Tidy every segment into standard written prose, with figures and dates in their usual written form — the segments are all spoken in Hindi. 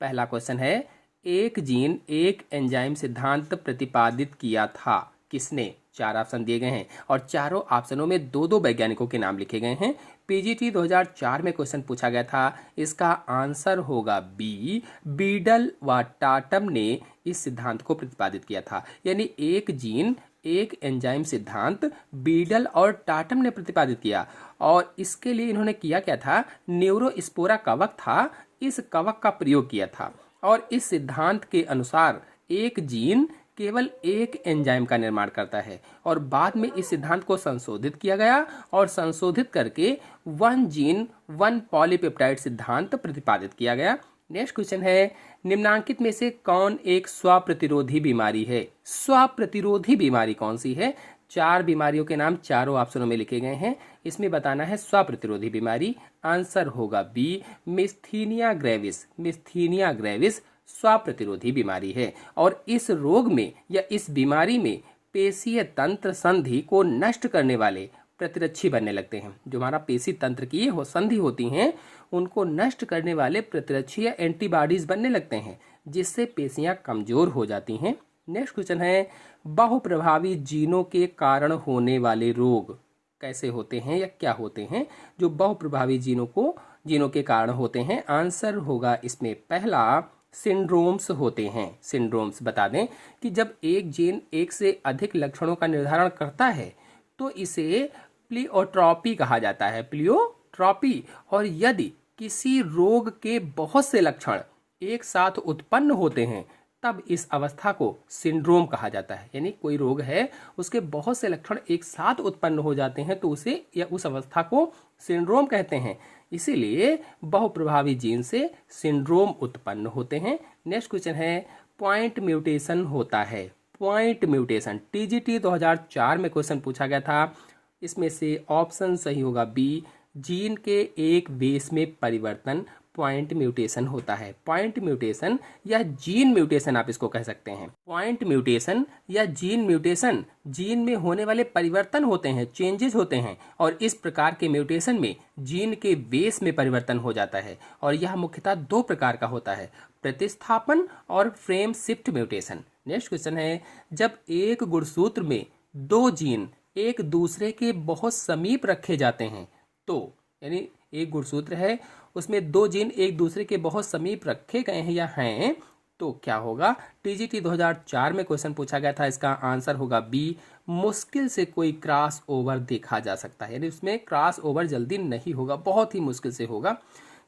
पहला क्वेश्चन है, एक जीन एक एंजाइम सिद्धांत प्रतिपादित किया था, किसने? 4 ऑप्शन दिए गए हैं और चारों ऑप्शनों में दो दो वैज्ञानिकों के नाम लिखे गए हैं। पीजीटी 2004 में क्वेश्चन पूछा गया था, इसका आंसर होगा बी, बीडल व टाटम ने इस सिद्धांत को प्रतिपादित किया था। यानी एक जीन एक एंजाइम सिद्धांत बीडल और टाटम ने प्रतिपादित किया, और इसके लिए इन्होंने किया क्या था, न्यूरोस्पोरा कवक था, इस कवक का प्रयोग किया था। और इस सिद्धांत के अनुसार एक जीन केवल एक एंजाइम का निर्माण करता है, और बाद में इस सिद्धांत को संशोधित किया गया और संशोधित करके वन जीन वन पॉलीपेप्टाइड सिद्धांत प्रतिपादित किया गया। नेक्स्ट क्वेश्चन है, निम्नांकित में से कौन एक स्वप्रतिरोधी बीमारी है? स्वप्रतिरोधी बीमारी कौन सी है? 4 बीमारियों के नाम चारों ऑप्शनों में लिखे गए हैं, इसमें बताना है स्वप्रतिरोधी बीमारी। आंसर होगा बी, मिस्थीनिया ग्रेविस। मिस्थीनिया ग्रेविस स्वप्रतिरोधी बीमारी है, और इस रोग में या इस बीमारी में पेशीय तंत्र संधि को नष्ट करने वाले प्रतिरक्षी बनने लगते हैं। जो हमारा पेशी तंत्र की संधि होती हैं, उनको नष्ट करने वाले प्रतिरक्षी या एंटीबॉडीज बनने लगते हैं, जिससे पेशियां कमजोर हो जाती हैं। नेक्स्ट क्वेश्चन है, बहुप्रभावी जीनों के कारण होने वाले रोग कैसे होते हैं या क्या होते हैं जो बहुप्रभावी जीनों के कारण होते हैं? आंसर होगा इसमें पहला, सिंड्रोम्स होते हैं। सिंड्रोम्स बता दें कि जब एक जीन एक से अधिक लक्षणों का निर्धारण करता है तो इसे प्लियोट्रॉपी कहा जाता है, प्लियोट्रॉपी। और यदि किसी रोग के बहुत से लक्षण एक साथ उत्पन्न होते हैं तब इस अवस्था को सिंड्रोम कहा जाता है। यानी कोई रोग है, उसके बहुत से लक्षण एक साथ उत्पन्न हो जाते हैं तो उसे या उस अवस्था को सिंड्रोम कहते हैं। इसीलिए बहुप्रभावी जीन से सिंड्रोम उत्पन्न होते हैं। नेक्स्ट क्वेश्चन है, पॉइंट म्यूटेशन होता है। पॉइंट म्यूटेशन टीजीटी 2004 में क्वेश्चन पूछा गया था, इसमें से ऑप्शन सही होगा बी, जीन के एक बेस में परिवर्तन पॉइंट म्यूटेशन होता है। पॉइंट म्यूटेशन या जीन म्यूटेशन आप इसको कह सकते हैं। पॉइंट म्यूटेशन या जीन म्यूटेशन जीन में होने वाले परिवर्तन होते हैं, चेंजेस होते हैं, और इस प्रकार के म्यूटेशन में जीन के बेस में परिवर्तन हो जाता है, और यह मुख्यतः 2 प्रकार का होता है, प्रतिस्थापन और frame shift mutation. Next question है, जब एक गुणसूत्र में 2 जीन एक दूसरे के बहुत समीप रखे जाते हैं तो, यानी एक गुणसूत्र है उसमें 2 जीन एक दूसरे के बहुत समीप रखे गए हैं या हैं, तो क्या होगा? टीजीटी 2004 में क्वेश्चन पूछा गया था, इसका आंसर होगा बी, मुश्किल से कोई क्रॉस ओवर देखा जा सकता है। यानी उसमें क्रॉस ओवर जल्दी नहीं होगा, बहुत ही मुश्किल से होगा।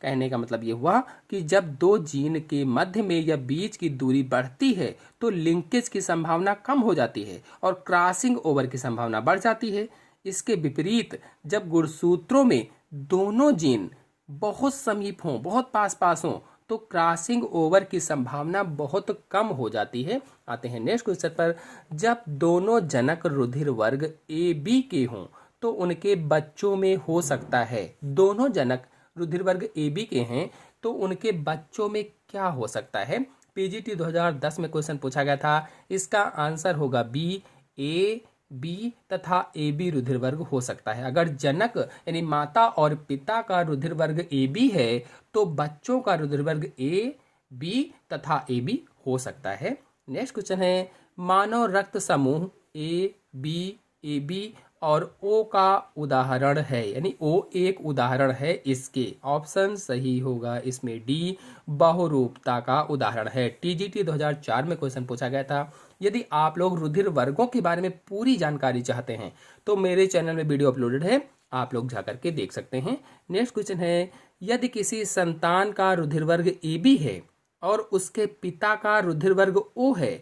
कहने का मतलब ये हुआ कि जब 2 जीन के मध्य में या बीच की दूरी बढ़ती है तो लिंकेज की संभावना कम हो जाती है और क्रॉसिंग ओवर की संभावना बढ़ जाती है। इसके विपरीत जब गुणसूत्रों में दोनों जीन बहुत समीप हों, बहुत पास पास हों, तो क्रॉसिंग ओवर की संभावना बहुत कम हो जाती है। आते हैं नेक्स्ट क्वेश्चन पर, जब दोनों जनक रुधिर वर्ग ए बी के हों तो उनके बच्चों में हो सकता है। दोनों जनक रुधिर वर्ग ए बी के हैं तो उनके बच्चों में क्या हो सकता है? पीजीटी 2010 में क्वेश्चन पूछा गया था, इसका आंसर होगा बी, ए बी तथा ए बी रुधिर वर्ग हो सकता है। अगर जनक यानी माता और पिता का रुधिर वर्ग ए बी है तो बच्चों का रुधिर वर्ग ए बी तथा ए बी हो सकता है। नेक्स्ट क्वेश्चन है, मानव रक्त समूह ए बी और ओ का उदाहरण है, यानी ओ एक उदाहरण है इसके। ऑप्शन सही होगा इसमें डी, बहुरूपता का उदाहरण है। टीजीटी 2004 में क्वेश्चन पूछा गया था। यदि आप लोग रुधिर वर्गों के बारे में पूरी जानकारी चाहते हैं तो मेरे चैनल में वीडियो अपलोडेड है, आप लोग जाकर के देख सकते हैं। नेक्स्ट क्वेश्चन है, यदि किसी संतान का रुधिर वर्ग ए बी है और उसके पिता का रुधिर वर्ग ओ है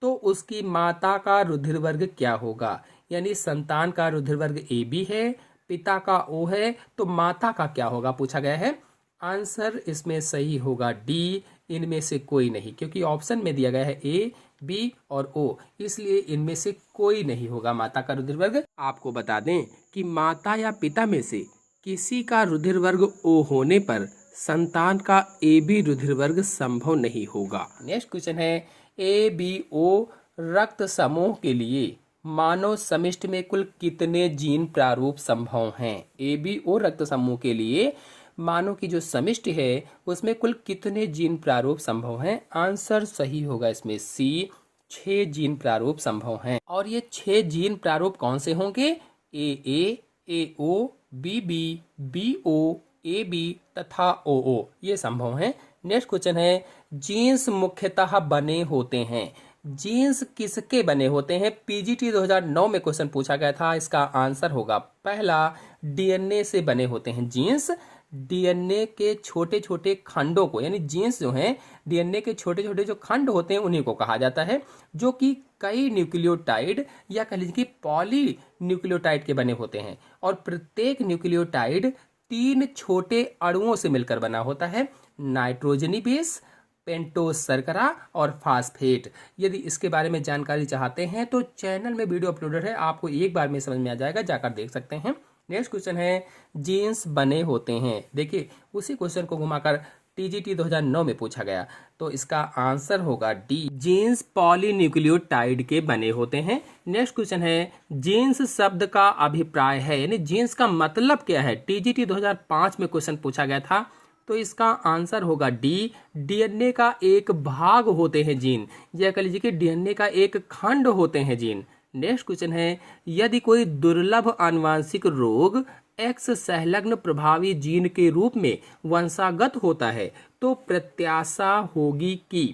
तो उसकी माता का रुधिर वर्ग क्या होगा? यानी संतान का रुधिर वर्ग ए बी है, पिता का ओ है, तो माता का क्या होगा पूछा गया है। आंसर इसमें सही होगा डी, इनमें से कोई नहीं, क्योंकि ऑप्शन में दिया गया है ए बी और ओ, इसलिए इनमें से कोई नहीं होगा माता का रुधिर वर्ग। आपको बता दें कि माता या पिता में से किसी का रुधिर वर्ग ओ होने पर संतान का ए बी रुधिर वर्ग संभव नहीं होगा। नेक्स्ट क्वेश्चन है, ए बी ओ रक्त समूह के लिए मानव समष्टि में कुल कितने जीन प्रारूप संभव हैं? ए बी ओ रक्त समूह के लिए मानव की जो समष्टि है उसमें कुल कितने जीन प्रारूप संभव हैं? आंसर सही होगा इसमें सी, 6 जीन प्रारूप संभव हैं। और ये 6 जीन प्रारूप कौन से होंगे? ए ओ, बी ओ, ए बी तथा ओ ये संभव हैं। नेक्स्ट क्वेश्चन है, जीन्स मुख्यतः बने होते हैं। जीन्स किसके बने होते हैं? पीजीटी 2009 में क्वेश्चन पूछा गया था। इसका आंसर होगा पहला, डीएनए से बने होते हैं। जीन्स डीएनए के छोटे छोटे खंडों को, यानी जीन्स जो हैं डीएनए के छोटे छोटे जो खंड होते हैं उन्हीं को कहा जाता है, जो कि कई न्यूक्लियोटाइड या कह लीजिए कि पॉली न्यूक्लियोटाइड के बने होते हैं। और प्रत्येक न्यूक्लियोटाइड 3 छोटे अणुओं से मिलकर बना होता है, नाइट्रोजनी बेस, पेंटोस शर्करा और फास्फेट। यदि इसके बारे में जानकारी चाहते हैं तो चैनल में वीडियो अपलोडेड है, आपको एक बार में समझ में आ जाएगा, जाकर देख सकते हैं। नेक्स्ट क्वेश्चन है, जीन्स बने होते हैं। देखिए उसी क्वेश्चन को घुमाकर टीजीटी 2009 में पूछा गया, तो इसका आंसर होगा डी, जीन्स पॉलीन्यूक्लियोटाइड के बने होते हैं। नेक्स्ट क्वेश्चन है, जीन्स शब्द का अभिप्राय है, यानी जीन्स का मतलब क्या है? टीजीटी 2005 में क्वेश्चन पूछा गया था, तो इसका आंसर होगा डी, डीएनए का एक भाग होते हैं जीन, या कह लीजिए कि डीएनए का एक खंड होते हैं जीन। नेक्स्ट क्वेश्चन है, यदि कोई दुर्लभ आनुवांशिक रोग एक्स संलग्न प्रभावी जीन के रूप में वंशागत होता है तो प्रत्याशा होगी कि,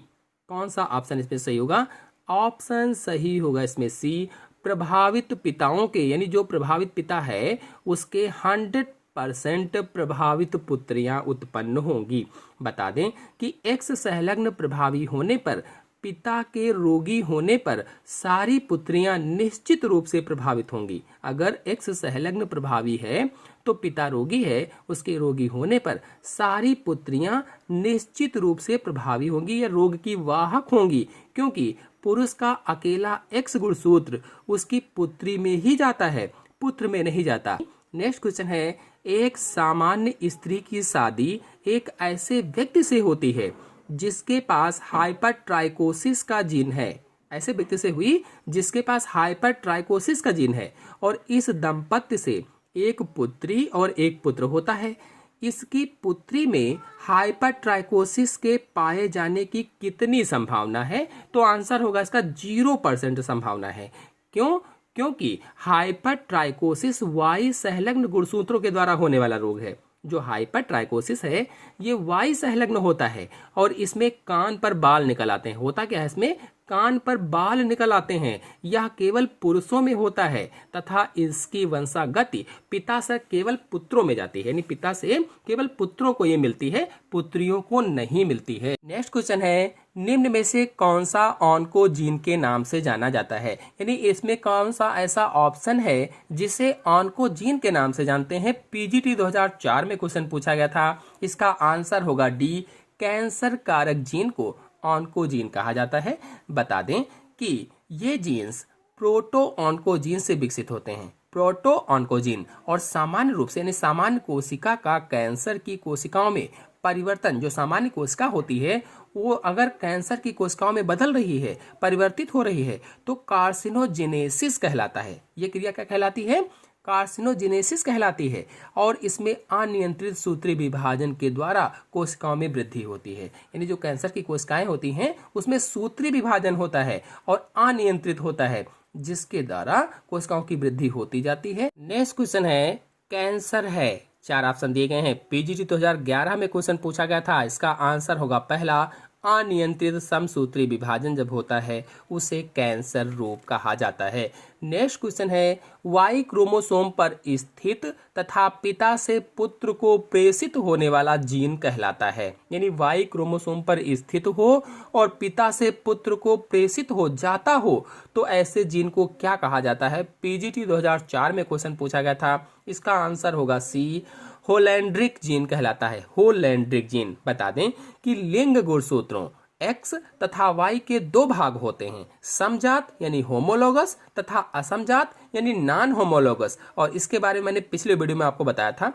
कौन सा ऑप्शन इसमें सही होगा? ऑप्शन सही होगा इसमें सी, प्रभावित पिताओं के, यानी जो प्रभावित पिता है उसके 100% प्रभावित पुत्रियां उत्पन्न होंगी। बता दें कि एक्स संलग्न प्रभावी होने पर, पिता के रोगी होने पर सारी पुत्रियां निश्चित रूप से प्रभावित होंगी। अगर एक्स संलग्न प्रभावी है तो पिता रोगी है, उसके रोगी होने पर सारी पुत्रियां निश्चित रूप से प्रभावी होंगी या रोग की वाहक होंगी, क्योंकि पुरुष का अकेला एक्स गुणसूत्र उसकी पुत्री में ही जाता है, पुत्र में नहीं जाता। नेक्स्ट क्वेश्चन है, एक सामान्य स्त्री की शादी एक ऐसे व्यक्ति से होती है जिसके पास हाइपरट्राइकोसिस का जीन है। ऐसे व्यक्ति से हुई जिसके पास हाइपरट्राइकोसिस का जीन है, और इस दंपत्ति से एक पुत्री और एक पुत्र होता है। इसकी पुत्री में हाइपरट्राइकोसिस के पाए जाने की कितनी संभावना है? तो आंसर होगा इसका 0% संभावना है। क्यों? क्योंकि हाइपरट्राइकोसिस वाई संलग्न गुणसूत्रों के द्वारा होने वाला रोग है। जो हाइपरट्राइकोसिस है ये वाई संलग्न होता है, और इसमें कान पर बाल निकल आते हैं। होता क्या है इसमें? कान पर बाल निकल आते हैं। यह केवल पुरुषों में होता है तथा इसकी वंशागति पिता से केवल पुत्रों में जाती है, यानी पिता से केवल पुत्रों को ये मिलती है, पुत्रियों को नहीं मिलती है। नेक्स्ट क्वेश्चन है, निम्न में से कौन सा ऑन्कोजीन के नाम से जाना जाता है? यानी इसमें कौन सा ऐसा ऑप्शन है जिसे ऑन्कोजीन के नाम से जानते हैं? पीजीटी 2004 में क्वेश्चन पूछा गया था। इसका आंसर होगा डी, कैंसर कारक जीन को ऑन्कोजीन कहा जाता है। बता दें कि ये जीन्स प्रोटो ऑन्कोजीन से विकसित होते हैं। प्रोटो ऑन्कोजीन और सामान्य रूप से, यानी सामान्य कोशिका का कैंसर की कोशिकाओं में परिवर्तन, जो सामान्य कोशिका होती है वो अगर कैंसर की कोशिकाओं में बदल रही है, परिवर्तित हो रही है, तो कार्सिनोजेनेसिस कहलाता है। ये क्रिया क्या कहलाती है? कार्सिनोजेनेसिस कहलाती है। और इसमें अनियंत्रित सूत्री विभाजन के द्वारा कोशिकाओं में वृद्धि होती है, यानी जो कैंसर की कोशिकाएं होती हैं उसमें सूत्री विभाजन होता है और अनियंत्रित होता है, जिसके द्वारा कोशिकाओं की वृद्धि होती जाती है। नेक्स्ट क्वेश्चन है, कैंसर है, 4 ऑप्शन दिए गए हैं। पीजीटी 2011 में क्वेश्चन पूछा गया था। इसका आंसर होगा पहला, अनियंत्रित समसूत्री विभाजन जब होता है उसे कैंसर रोग कहा जाता है। नेक्स्ट क्वेश्चन है, वाई क्रोमोसोम पर स्थित तथा पिता से पुत्र को प्रेषित होने वाला जीन कहलाता है। यानी वाई क्रोमोसोम पर स्थित हो और पिता से पुत्र को प्रेषित हो जाता हो तो ऐसे जीन को क्या कहा जाता है? पीजीटी 2004 में क्वेश्चन पूछा गया था। इसका आंसर होगा सी, होलैंड्रिक जीन कहलाता है। Holandric gene. बता दें कि लिंग गुणसूत्रों एक्स तथा वाई के 2 भाग होते हैं, समजात यानी होमोलोगस तथा असमजात यानी नॉन होमोलोगस। और इसके बारे में मैंने पिछले वीडियो में आपको बताया था।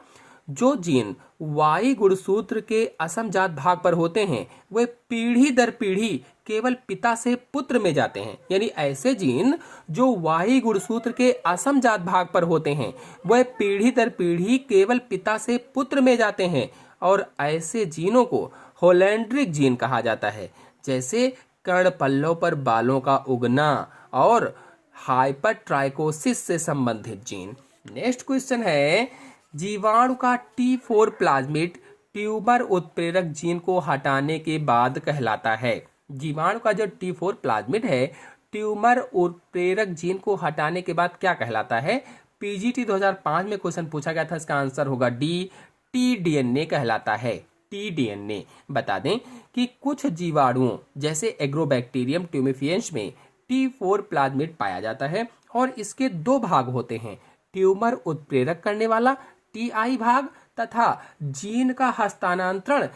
जो जीन वाई गुणसूत्र के असमजात भाग पर होते हैं वे पीढ़ी दर पीढ़ी केवल पिता से पुत्र में जाते हैं। यानी ऐसे जीन जो वाई गुणसूत्र के असमजात भाग पर होते हैं वह पीढ़ी दर पीढ़ी केवल पिता से पुत्र में जाते हैं और ऐसे जीनों को होलैंड्रिक जीन कहा जाता है, जैसे कर्णपल्लों पर बालों का उगना और हाइपरट्राइकोसिस से संबंधित जीन। नेक्स्ट क्वेश्चन है, जीवाणु का T4 प्लाज्मिड ट्यूमर उत्प्रेरक जीन को हटाने के बाद कहलाता है। जीवाणु का जो T4 प्लाज्मिड है ट्यूमर उत्प्रेरक जीन को हटाने के बाद क्या कहलाता है? पीजीटी 2005 में क्वेश्चन पूछा गया था, इसका आंसर होगा डी, टीडीएनए कहलाता है। टीडीएनए। बता दें कि कुछ जीवाणुओं जैसे एग्रोबैक्टीरियम ट्यूमिफिएंस में T4 प्लाज्मिड पाया जाता है और इसके दो भाग होते हैं, ट्यूमर उत्प्रेरक करने वाला टीआई भाग तथा जीन का हस्तांतरण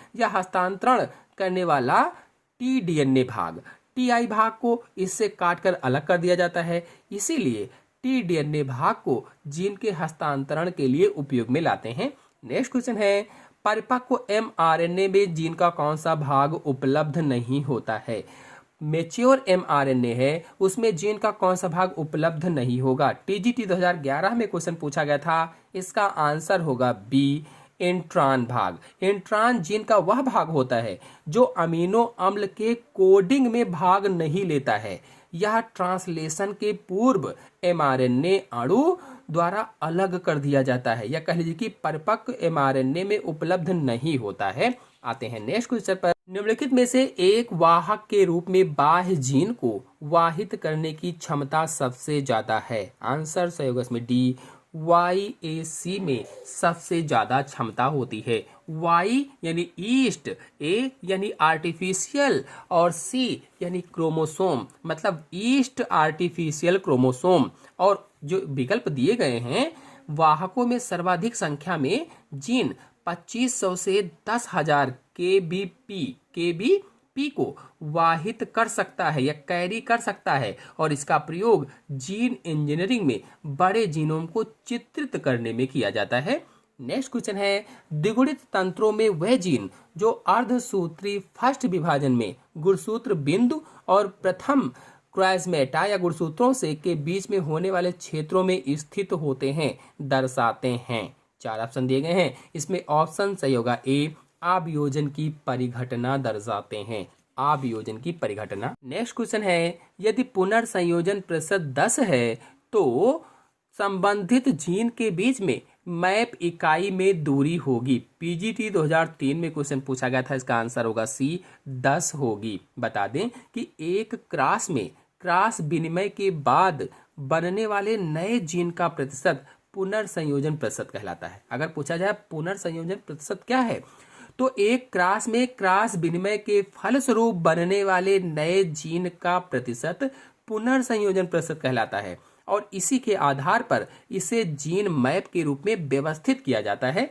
करने वाला टीडीएनए भाग। टीआई भाग को इससे काटकर अलग कर दिया जाता है, इसीलिए टीडीएनए भाग को जीन के हस्तांतरण के लिए उपयोग में लाते हैं। नेक्स्ट क्वेश्चन है, परिपक्व एमआरएनए में जीन का कौन सा भाग उपलब्ध नहीं होता है? मेच्योर एमआरएनए है उसमें जीन का कौन सा भाग उपलब्ध नहीं होगा? टीजीटी 2011 में क्वेश्चन पूछा गया था, इसका आंसर होगा बी, इंट्रान भाग। इंट्रान जीन का वह भाग होता है जो अमीनो अम्ल के कोडिंग में भाग नहीं लेता है। यह ट्रांसलेशन के पूर्व एमआरएनए अणु द्वारा अलग कर दिया जाता है, या कह लीजिए कि परिपक्व एमआरएनए में उपलब्ध नहीं होता है। आते हैं नेक्स्ट क्वेश्चन पर। निम्नलिखित में से एक वाहक के रूप में बाह्य जीन को वाहित करने की क्षमता सबसे ज्यादा है? आंसर सही होगा इसमें डी, YAC में सबसे ज्यादा क्षमता होती है। Y यानी ईस्ट, A यानी आर्टिफिशियल और C यानी क्रोमोसोम, मतलब ईस्ट आर्टिफिशियल क्रोमोसोम। और जो विकल्प दिए गए हैं, वाहकों में सर्वाधिक संख्या में जीन 2500 से 10,000 केबीपी को वाहित कर सकता है या कैरी कर सकता है, और इसका प्रयोग जीन इंजीनियरिंग में बड़े जीनोम को चित्रित करने में किया जाता है। नेक्स्ट क्वेश्चन है, द्विगुणित तंत्रों में वह जीन जो अर्धसूत्री फर्स्ट विभाजन में गुणसूत्र बिंदु और प्रथम क्राइसमेटा या गुणसूत्रों से के बीच में होने वाले क्षेत्रों में स्थित होते हैं दर्शाते हैं। 4 ऑप्शन दिए गए हैं, इसमें ऑप्शन सही होगा ए, आवियोजन की परिघटना दर्शाते हैं। आवियोजन की परिघटना। नेक्स्ट क्वेश्चन है, यदि पुनर्संयोजन प्रतिशत 10 है तो संबंधित जीन के बीच में मैप इकाई में दूरी होगी। पीजीटी 2003 में क्वेश्चन पूछा गया था, इसका आंसर होगा सी, 10 होगी। बता दें कि एक क्रॉस विनिमय के बाद बनने वाले नए जीन का प्रतिशत पुनर्संयोजन प्रतिशत कहलाता है। अगर पूछा जाए पुनर्संयोजन प्रतिशत क्या है, तो एक क्रॉस में क्रॉस विनिमय के फलस्वरूप बनने वाले नए जीन का प्रतिशत पुनर्संयोजन प्रतिशत कहलाता है, और इसी के आधार पर इसे जीन मैप के रूप में व्यवस्थित किया जाता है।